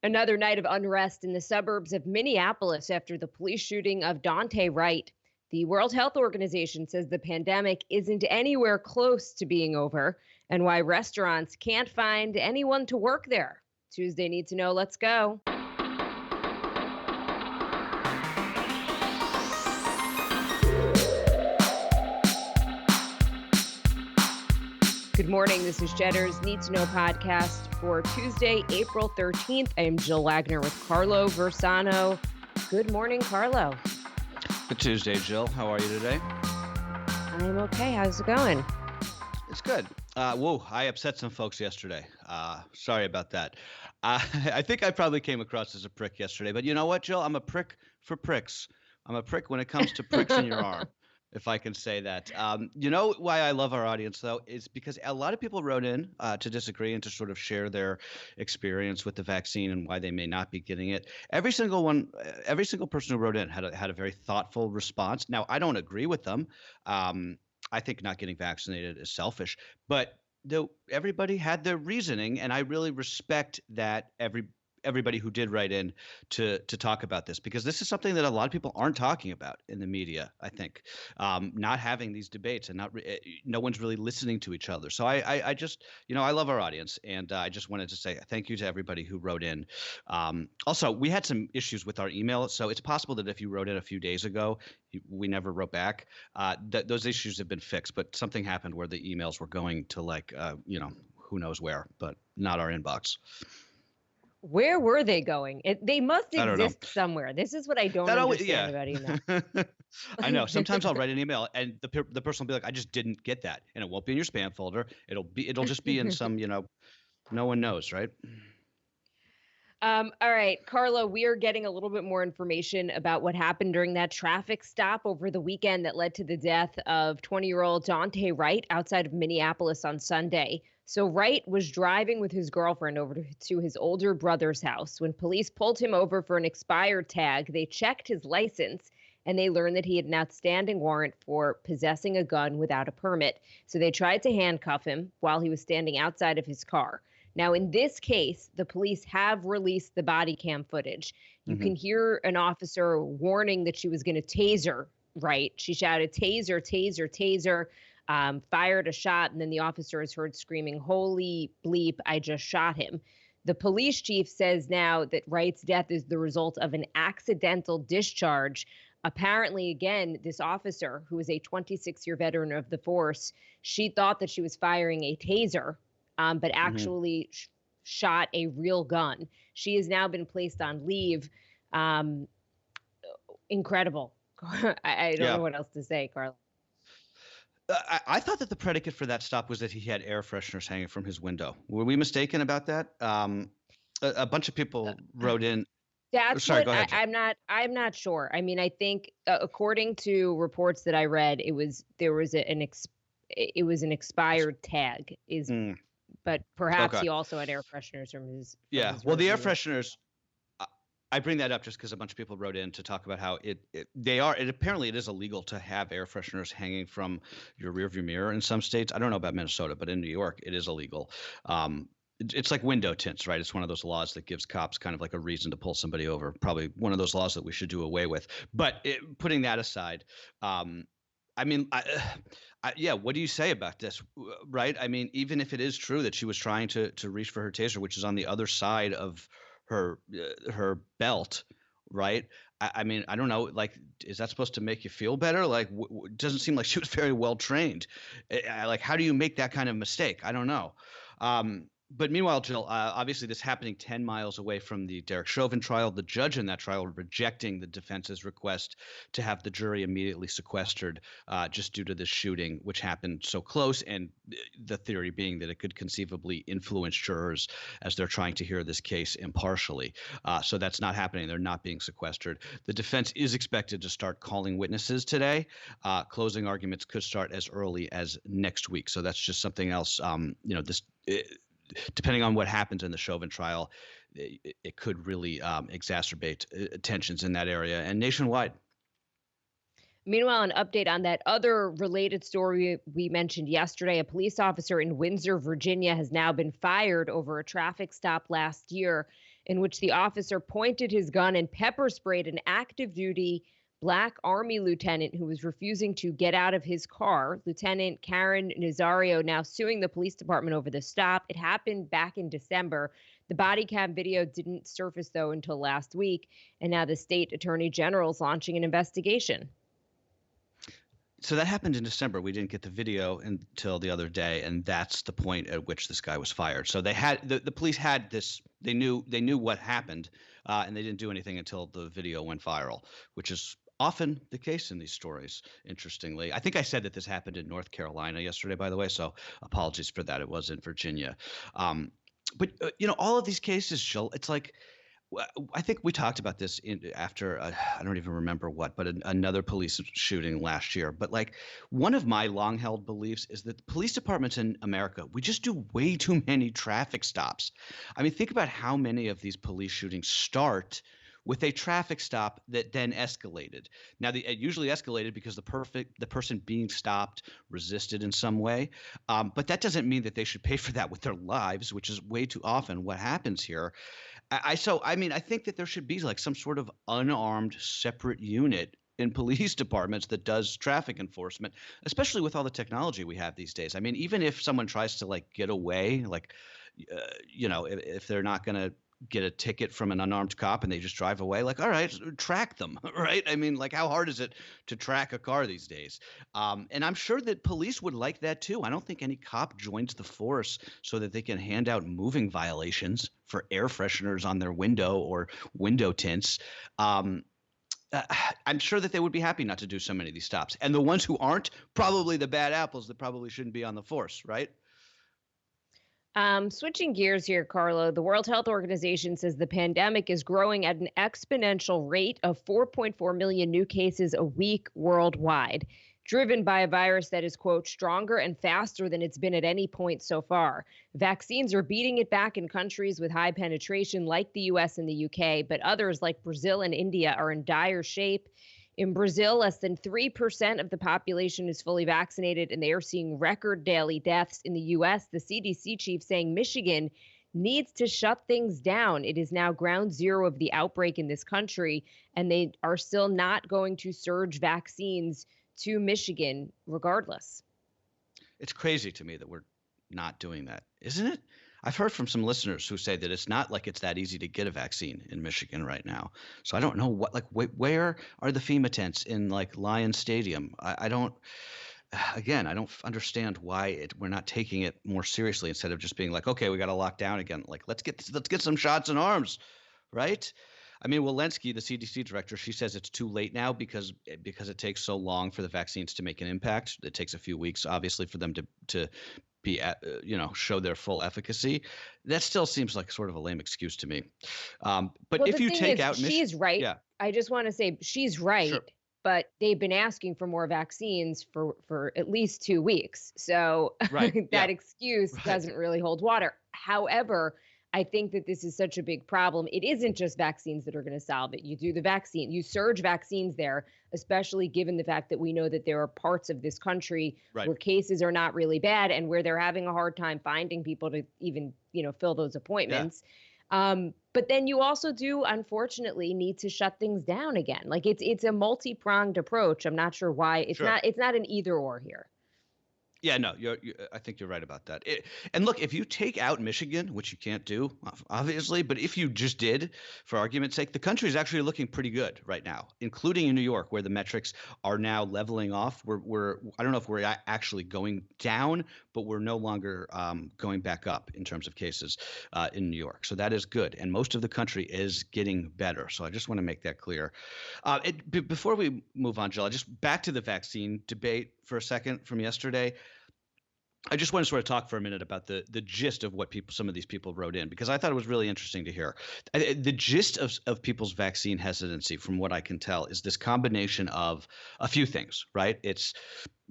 Another night of unrest in the suburbs of Minneapolis after the police shooting of Deonte Wright. The World Health Organization says the pandemic isn't anywhere close to being over, and why restaurants can't find anyone to work there. Tuesday Need to Know. Let's go. Good morning. This is Cheddar's Need to Know podcast for Tuesday, April 13th. I am Jill Wagner with Carlo Versano. Good morning, Carlo. Good Tuesday, Jill. How are you today? I'm okay. How's it going? It's good. Whoa, I upset some folks yesterday. Sorry about that. I think I probably came across as a prick yesterday, but you know what, Jill? I'm a prick for pricks. I'm a prick when it comes to pricks in your arm, if I can say that. You know why I love our audience, though, is because a lot of people wrote in to disagree and to sort of share their experience with the vaccine and why they may not be getting it. Every single person who wrote in had a very thoughtful response. Now, I don't agree with them. I think not getting vaccinated is selfish, but everybody had their reasoning, and I really respect that everybody who did write in to talk about this, because this is something that a lot of people aren't talking about in the media. I think not having these debates and no one's really listening to each other. So I just, I love our audience, and I just wanted to say thank you to everybody who wrote in. Also, we had some issues with our email, so it's possible that if you wrote in a few days ago, we never wrote back. Those issues have been fixed, but something happened where the emails were going to who knows where, but not our inbox. Where were they going? They must I don't know. exist somewhere. This is what I don't understand about email. I know. Sometimes I'll write an email and the person will be like, "I just didn't get that," and it won't be in your spam folder. It'll just be in some, no one knows, right? All right, Carlo, we are getting a little bit more information about what happened during that traffic stop over the weekend that led to the death of 20-year-old Deonte Wright outside of Minneapolis on Sunday. So Wright was driving with his girlfriend over to his older brother's house. When police pulled him over for an expired tag, they checked his license and they learned that he had an outstanding warrant for possessing a gun without a permit. So they tried to handcuff him while he was standing outside of his car. Now, in this case, the police have released the body cam footage. You can hear an officer warning that she was going to taser Wright. She shouted, "Taser, taser, taser," fired a shot, and then the officer is heard screaming, "Holy bleep, I just shot him." The police chief says now that Wright's death is the result of an accidental discharge. Apparently, again, this officer, who is a 26-year veteran of the force, she thought that she was firing a taser, but actually shot a real gun. She has now been placed on leave. Incredible. I don't know what else to say, Carlo. I thought that the predicate for that stop was that he had air fresheners hanging from his window. Were we mistaken about that? A bunch of people wrote in. That's Sorry, what go ahead, I'm not sure. I mean, I think according to reports that I read, it was an expired tag but perhaps he also had air fresheners from his. Well, the air fresheners, I bring that up just because a bunch of people wrote in to talk about how apparently it is illegal to have air fresheners hanging from your rearview mirror in some states. I don't know about Minnesota, but in New York, it is illegal. It's like window tints, right? It's one of those laws that gives cops kind of like a reason to pull somebody over. Probably one of those laws that we should do away with. But putting that aside, I mean, what do you say about this, right? I mean, even if it is true that she was trying to reach for her taser, which is on the other side of her belt, right? I mean, I don't know. Like, is that supposed to make you feel better? Like, it doesn't seem like she was very well trained. Like, how do you make that kind of mistake? I don't know. But meanwhile, Jill, obviously this happening 10 miles away from the Derek Chauvin trial, the judge in that trial rejecting the defense's request to have the jury immediately sequestered just due to this shooting, which happened so close, and the theory being that it could conceivably influence jurors as they're trying to hear this case impartially. So that's not happening. They're not being sequestered. The defense is expected to start calling witnesses today. Closing arguments could start as early as next week. So that's just something else, depending on what happens in the Chauvin trial, it could really exacerbate tensions in that area and nationwide. Meanwhile, an update on that other related story we mentioned yesterday. A police officer in Windsor, Virginia, has now been fired over a traffic stop last year. in which the officer pointed his gun and pepper sprayed an active duty Black Army lieutenant who was refusing to get out of his car. Lieutenant Karen Nazario now suing the police department over the stop. It happened back in December. The body cam video didn't surface, though, until last week. And now the state attorney general is launching an investigation. So that happened in December. We didn't get the video until the other day, and that's the point at which this guy was fired. So they had the police had this. They knew what happened, and they didn't do anything until the video went viral, which is often the case in these stories. Interestingly, I think I said that this happened in North Carolina yesterday, by the way. So apologies for that. It was in Virginia, but all of these cases, Jill. It's like. I think we talked about this after I don't even remember what, but another police shooting last year. But like one of my long held beliefs is that police departments in America, we just do way too many traffic stops. I mean, think about how many of these police shootings start with a traffic stop that then escalated. Now, it usually escalated because the person being stopped resisted in some way, but that doesn't mean that they should pay for that with their lives, which is way too often what happens here. I think that there should be like some sort of unarmed separate unit in police departments that does traffic enforcement, especially with all the technology we have these days. I mean, even if someone tries to like get away, like, if they're not going to get a ticket from an unarmed cop and they just drive away, like, all right, track them, right? I mean, like, how hard is it to track a car these days? And I'm sure that police would like that too. I don't think any cop joins the force so that they can hand out moving violations for air fresheners on their window or window tints. I'm sure that they would be happy not to do so many of these stops. And the ones who aren't, probably the bad apples that probably shouldn't be on the force, right? Switching gears here, Carlo, the World Health Organization says the pandemic is growing at an exponential rate of 4.4 million new cases a week worldwide, driven by a virus that is, quote, stronger and faster than it's been at any point so far. Vaccines are beating it back in countries with high penetration like the US and the UK, but others like Brazil and India are in dire shape. In Brazil, less than 3% of the population is fully vaccinated, and they are seeing record daily deaths. In the U.S., the CDC chief saying Michigan needs to shut things down. It is now ground zero of the outbreak in this country, and they are still not going to surge vaccines to Michigan regardless. It's crazy to me that we're not doing that, isn't it? I've heard from some listeners who say that it's not like it's that easy to get a vaccine in Michigan right now. So I don't know where are the FEMA tents in like Lion Stadium? I don't understand why we're not taking it more seriously instead of just being like, okay, we got to lock down again. Like, let's get some shots in arms, right? I mean, Walensky, the CDC director, she says it's too late now because it takes so long for the vaccines to make an impact. It takes a few weeks, obviously, for them to be show their full efficacy. That still seems like sort of a lame excuse to me. But if you take out she's right. Yeah. I just want to say she's right. Sure. But they've been asking for more vaccines for at least 2 weeks. So that excuse doesn't really hold water. However, I think that this is such a big problem. It isn't just vaccines that are going to solve it. You do the vaccine, you surge vaccines there, especially given the fact that we know that there are parts of this country where cases are not really bad and where they're having a hard time finding people to even, fill those appointments. Yeah. But then you also do, unfortunately, need to shut things down again. Like it's a multi-pronged approach. I'm not sure why it's not an either or here. Yeah, no, I think you're right about that. And look, if you take out Michigan, which you can't do, obviously, but if you just did, for argument's sake, the country is actually looking pretty good right now, including in New York, where the metrics are now leveling off. I don't know if we're actually going down, but we're no longer going back up in terms of cases in New York. So that is good. And most of the country is getting better. So I just want to make that clear. Before we move on, Jill, just back to the vaccine debate for a second from yesterday. I just want to sort of talk for a minute about the gist of what some of these people wrote in, because I thought it was really interesting to hear. The gist of people's vaccine hesitancy, from what I can tell, is this combination of a few things, right? It's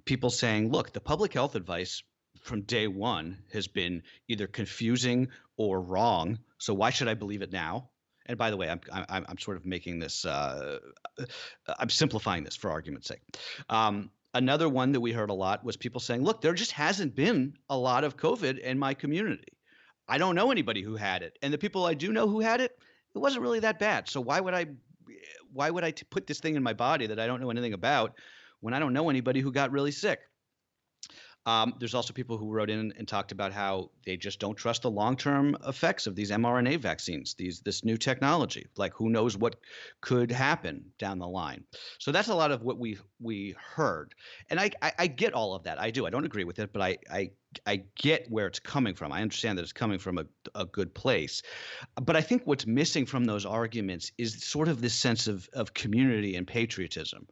people saying, look, the public health advice from day one has been either confusing or wrong. So why should I believe it now? And by the way, I'm sort of making this I'm simplifying this for argument's sake. Another one that we heard a lot was people saying, look, there just hasn't been a lot of COVID in my community. I don't know anybody who had it. And the people I do know who had it it wasn't really that bad. So why would I put this thing in my body that I don't know anything about when I don't know anybody who got really sick? There's also people who wrote in and talked about how they just don't trust the long-term effects of these mRNA vaccines, this new technology. Like, who knows what could happen down the line. So that's a lot of what we heard, and I get all of that. I do. I don't agree with it, but I get where it's coming from. I understand that it's coming from a good place. But I think what's missing from those arguments is sort of this sense of community and patriotism.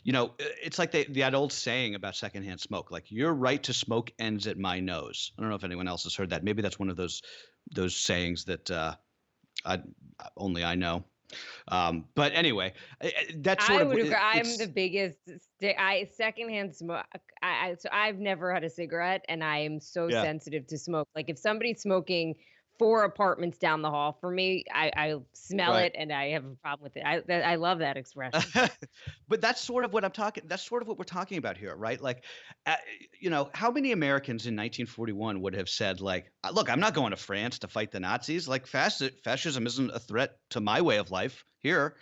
It's like that old saying about secondhand smoke, like, your right to smoke ends at my nose. I don't know if anyone else has heard that. Maybe that's one of those sayings that only I know. But anyway, that's sort I of would agree. I'm the biggest secondhand smoke. So I've never had a cigarette, and I am so yeah. sensitive to smoke. Like, if somebody's smoking 4 apartments down the hall for me, I smell Right. it, and I have a problem with it. I love that expression. But that's sort of what that's sort of what we're talking about here, right? Like, how many Americans in 1941 would have said, like, look, I'm not going to France to fight the Nazis. Like, fascism isn't a threat to my way of life here.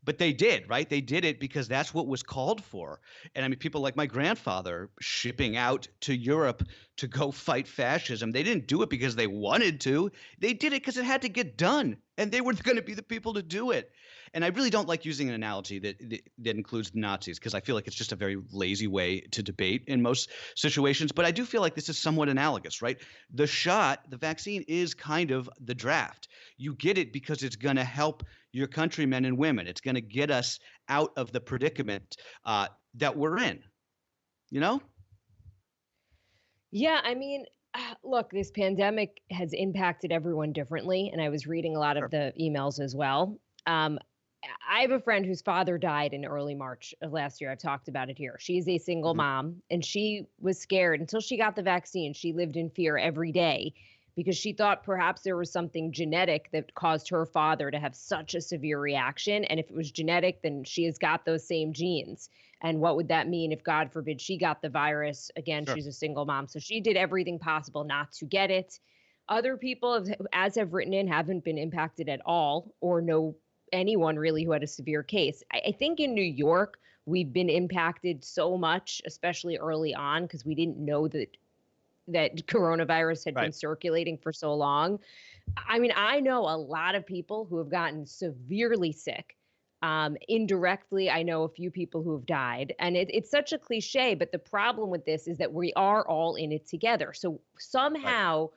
But they did, right? They did it because that's what was called for. And I mean, people like my grandfather shipping out to Europe to go fight fascism, they didn't do it because they wanted to. They did it because it had to get done, and they were going to be the people to do it. And I really don't like using an analogy that includes the Nazis, because I feel like it's just a very lazy way to debate in most situations. But I do feel like this is somewhat analogous, right? The vaccine is kind of the draft. You get it because it's going to help your countrymen and women. It's going to get us out of the predicament that we're in, you know? Yeah, I mean, look, this pandemic has impacted everyone differently, and I was reading a lot Sure. of the emails as well. Um, I have a friend whose father died in early March of last year. I've talked about it here. She's a single Mhm. mom, and she was scared until she got the vaccine. She lived in fear every day because she thought perhaps there was something genetic that caused her father to have such a severe reaction. And if it was genetic, then she has got those same genes. And what would that mean if, God forbid, she got the virus? Again, Sure. she's a single mom. So she did everything possible not to get it. Other people, as have written in, haven't been impacted at all or know anyone really who had a severe case. I think in New York, we've been impacted so much, especially early on, because we didn't know that coronavirus had been Right. circulating for so long. I mean, I know a lot of people who have gotten severely sick. Indirectly, I know a few people who have died. And it's such a cliche, but the problem with this is that we are all in it together. So Right. somehow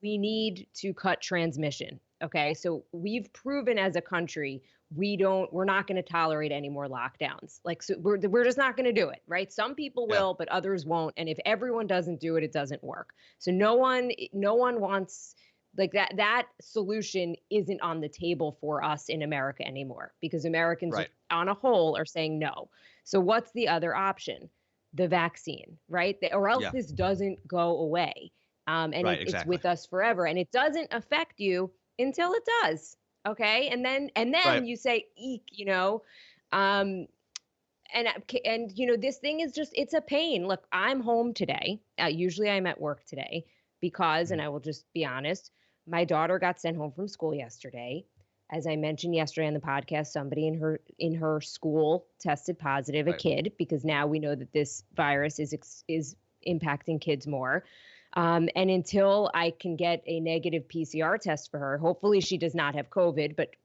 we need to cut transmission. Okay. So we've proven as a country, we're not going to tolerate any more lockdowns. Like, so we're just not going to do it. Right. Some people Yeah. will, but others won't. And if everyone doesn't do it, it doesn't work. So no one wants, like, that solution isn't on the table for us in America anymore, because Americans Right. on a whole are saying no. So what's the other option? The vaccine, right? Or else Yeah. this doesn't go away. And Right. it's Exactly. with us forever, and it doesn't affect you until it does. Okay. And then Right. you say, eek, um, and this thing is just, it's a pain. Look, I'm home today. Usually I'm at work today because, and Mhm. I will just be honest, my daughter got sent home from school yesterday. As I mentioned yesterday on the podcast, somebody in her school tested positive, a Right. kid, because now we know that this virus is impacting kids more. And until I can get a negative PCR test for her, hopefully she does not have COVID, but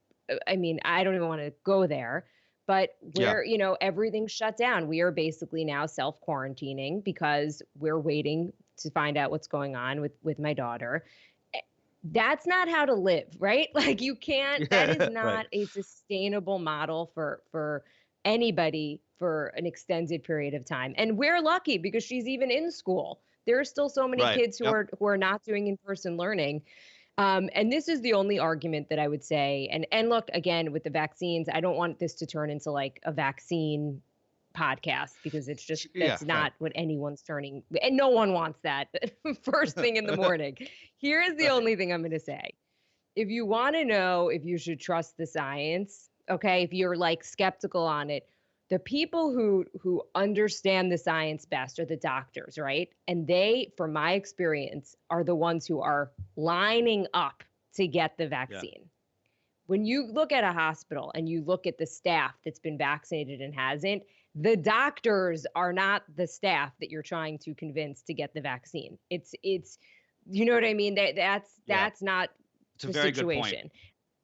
I mean, I don't even want to go there. But Yeah. everything's shut down. We are basically now self quarantining because we're waiting to find out what's going on with my daughter. That's not how to live, right? Like, you can't, that is Right. not a sustainable model for anybody for an extended period of time. And we're lucky because she's even in school. There are still so many Right. kids who Yep. are not doing in-person learning. And this is the only argument that I would say. And look, again, with the vaccines, I don't want this to turn into like a vaccine podcast, because it's just, Yeah. that's Right. not what anyone's turning, and no one wants that first thing in the morning. Here's the Right. only thing I'm going to say. If you want to know if you should trust the science, okay, if you're like skeptical on it, the people who understand the science best are the doctors, right? And they, from my experience, are the ones who are lining up to get the Yeah. vaccine. when you look at a hospital and you look at the staff that's been vaccinated and hasn't, the doctors are not the staff that you're trying to convince to get the vaccine. It's you know what I mean? Yeah, That's not it's a the very good point. situation.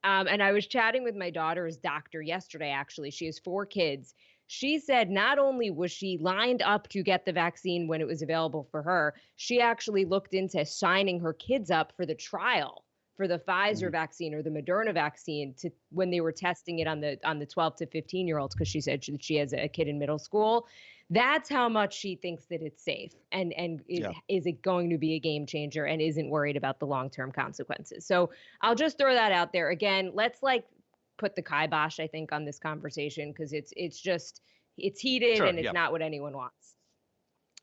And I was chatting with my daughter's doctor yesterday, actually. She has 4 kids. She said not only was she lined up to get the vaccine when it was available for her, she actually looked into signing her kids up for the trial for the Pfizer Mhm. vaccine or the Moderna vaccine to when they were testing it on the 12 to 15-year-olds, because she said she has a kid in middle school. That's how much she thinks that it's safe, and Yeah, is it going to be a game changer, and isn't worried about the long-term consequences. So I'll just throw that out there. Again, let's like put the kibosh, I think, on this conversation, because it's just it's heated sure. and it's Yeah, not what anyone wants.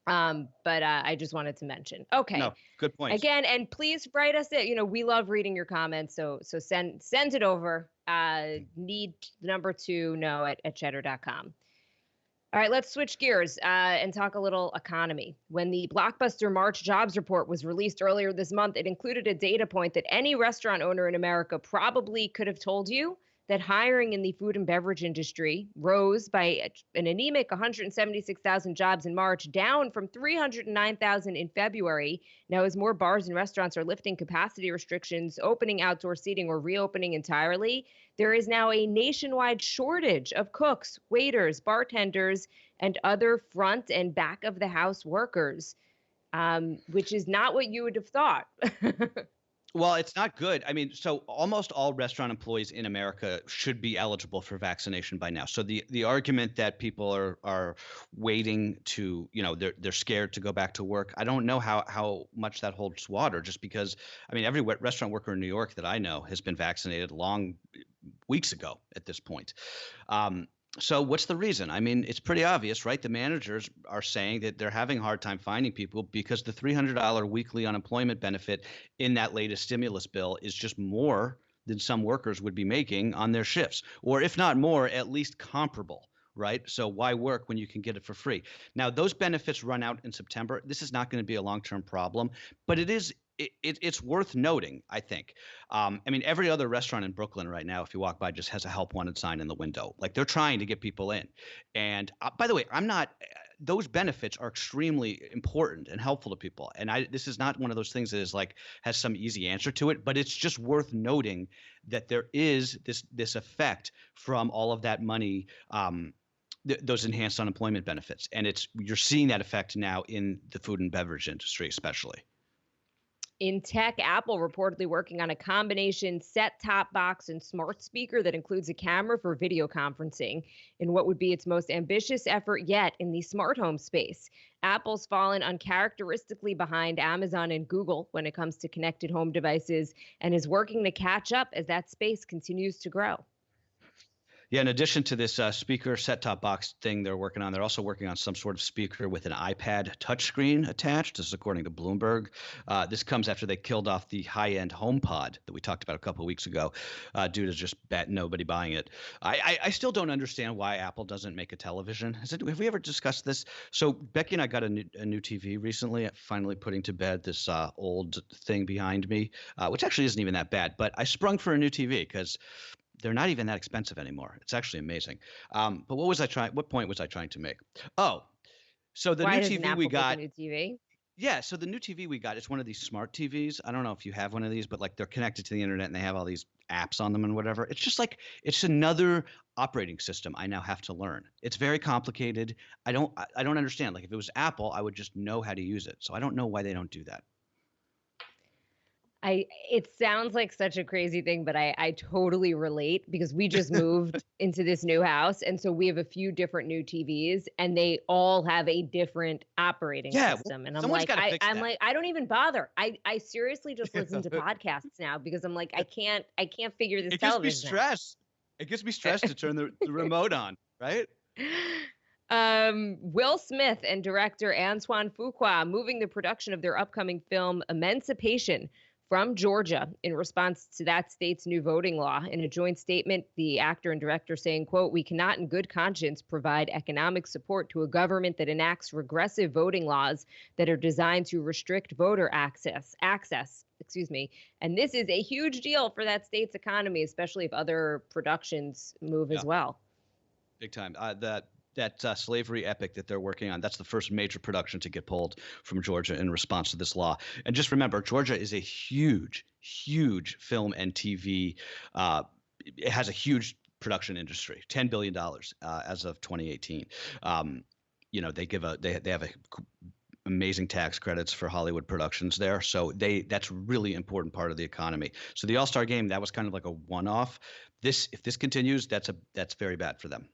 But I just wanted to mention. Okay. no, good points. Again, and please write us it. We love reading your comments. So send it over. Need number 2know at cheddar.com. All right, let's switch gears and talk a little economy. When the blockbuster March jobs report was released earlier this month, it included a data point that any restaurant owner in America probably could have told you, that hiring in the food and beverage industry rose by an anemic 176,000 jobs in March, down from 309,000 in February. Now, as more bars and restaurants are lifting capacity restrictions, opening outdoor seating, or reopening entirely, there is now a nationwide shortage of cooks, waiters, bartenders, and other front and back of the house workers, which is not what you would have thought. Well, it's not good. I mean, so almost all restaurant employees in America should be eligible for vaccination by now. So the argument that people are waiting to, they're scared to go back to work. I don't know how much that holds water, just because I mean, every restaurant worker in New York that I know has been vaccinated long weeks ago at this point. Um, so what's the reason? I mean, it's pretty obvious, right? The managers are saying that they're having a hard time finding people because the $300 weekly unemployment benefit in that latest stimulus bill is just more than some workers would be making on their shifts, or if not more, at least comparable. Right. So why work when you can get it for free? Now, those benefits run out in September. This is not going to be a long-term problem, but it's worth noting, I think. I mean, every other restaurant in Brooklyn right now, if you walk by, just has a help wanted sign in the window. Like, they're trying to get people in. And by the way, I'm not. Those benefits are extremely important and helpful to people. And this is not one of those things that is like has some easy answer to it, but it's just worth noting that there is this effect from all of that money. Those enhanced unemployment benefits, and you're seeing that effect now in the food and beverage industry, especially. In tech, Apple reportedly working on a combination set-top box and smart speaker that includes a camera for video conferencing in what would be its most ambitious effort yet in the smart home space. Apple's fallen uncharacteristically behind Amazon and Google when it comes to connected home devices, and is working to catch up as that space continues to grow. Yeah, in addition to this speaker set-top box thing they're working on, they're also working on some sort of speaker with an iPad touchscreen attached. This is according to Bloomberg. This comes after they killed off the high-end HomePod that we talked about a couple of weeks ago due to just nobody buying it. I still don't understand why Apple doesn't make a television. Have we ever discussed this? So Becky and I got a new TV recently, finally putting to bed this old thing behind me, which actually isn't even that bad. But I sprung for a new TV because they're not even that expensive anymore. It's actually amazing. But what point was I trying to make? Oh, so the Why new doesn't TV we Apple make a got. new TV? Yeah, so the new TV we got, it's one of these smart TVs. I don't know if you have one of these, but like they're connected to the internet and they have all these apps on them and whatever. It's just like it's another operating system I now have to learn. It's very complicated. I don't understand. Like if it was Apple, I would just know how to use it. So I don't know why they don't do that. It sounds like such a crazy thing, but I totally relate, because we just moved into this new house. And so we have a few different new TVs, and they all have a different operating Yeah, well, system. And someone's got to fix I'm that. like, I don't even bother. I seriously just listen to podcasts now, because I'm like, I can't figure this It gives me television out. stress. It gives me stress to turn the remote on, right? Will Smith and director Antoine Fuqua moving the production of their upcoming film Emancipation from Georgia in response to that state's new voting law. In a joint statement, the actor and director saying, quote, "We cannot in good conscience provide economic support to a government that enacts regressive voting laws that are designed to restrict voter access, excuse me. And this is a huge deal for that state's economy, especially if other productions move Yeah, as well. big time. That slavery epic that they're working on, that's the first major production to get pulled from Georgia in response to this law. And just remember, Georgia is a huge, huge film and TV. It has a huge production industry, $10 billion as of 2018. They have amazing tax credits for Hollywood productions there. So that's really important part of the economy. So the All-Star game, that was kind of like a one-off. If this continues, that's very bad for them.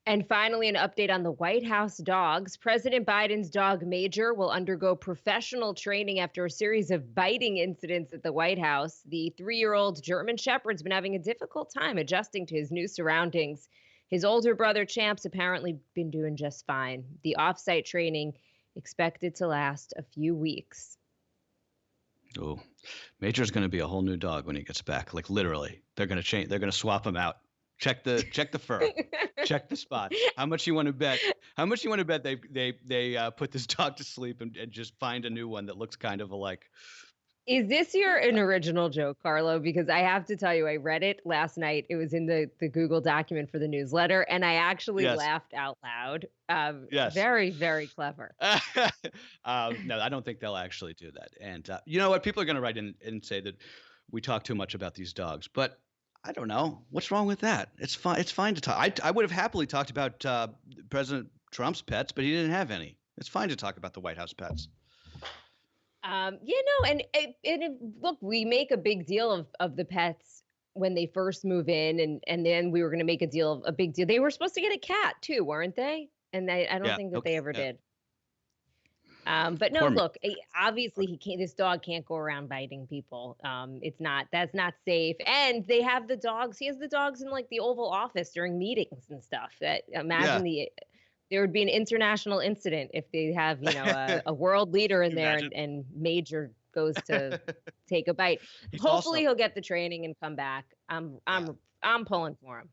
And finally, an update on the White House dogs. President Biden's dog Major will undergo professional training after a series of biting incidents at the White House. The 3-year-old German Shepherd's been having a difficult time adjusting to his new surroundings. His older brother Champ's apparently been doing just fine. The offsite training expected to last a few weeks. Oh, Major's going to be a whole new dog when he gets back. Like literally, they're going to change. They're going to swap him out. Check the fur. Check the spots. How much you want to bet? How much you want to bet they put this dog to sleep and just find a new one that looks kind of alike? Is this an original joke, Carlo? Because I have to tell you, I read it last night. It was in the Google document for the newsletter, and I actually laughed out loud. Yes. Very, very clever. No, I don't think they'll actually do that. And you know what? People are going to write in and say that we talk too much about these dogs, but I don't know. What's wrong with that? It's fine. It's fine to talk. I would have happily talked about President Trump's pets, but he didn't have any. It's fine to talk about the White House pets. Look, we make a big deal of the pets when they first move in, and then we were going to make a big deal. They were supposed to get a cat too, weren't they? And I don't think that they ever did. But no, look, obviously this dog can't go around biting people. That's not safe. And they have the dogs. He has the dogs in like the Oval Office during meetings and stuff. There would be an international incident if they have, a world leader in there and Major goes to take a bite. Hopefully he'll get the training and come back. I'm pulling for him.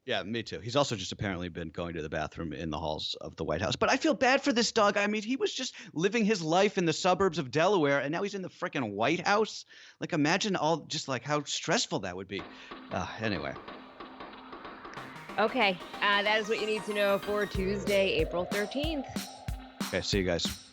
Yeah, me too. He's also just apparently been going to the bathroom in the halls of the White House. But I feel bad for this dog. I mean, he was just living his life in the suburbs of Delaware, and now he's in the freaking White House. Like, imagine how stressful that would be. Anyway. Okay, that is what you need to know for Tuesday, April 13th. Okay, see you guys.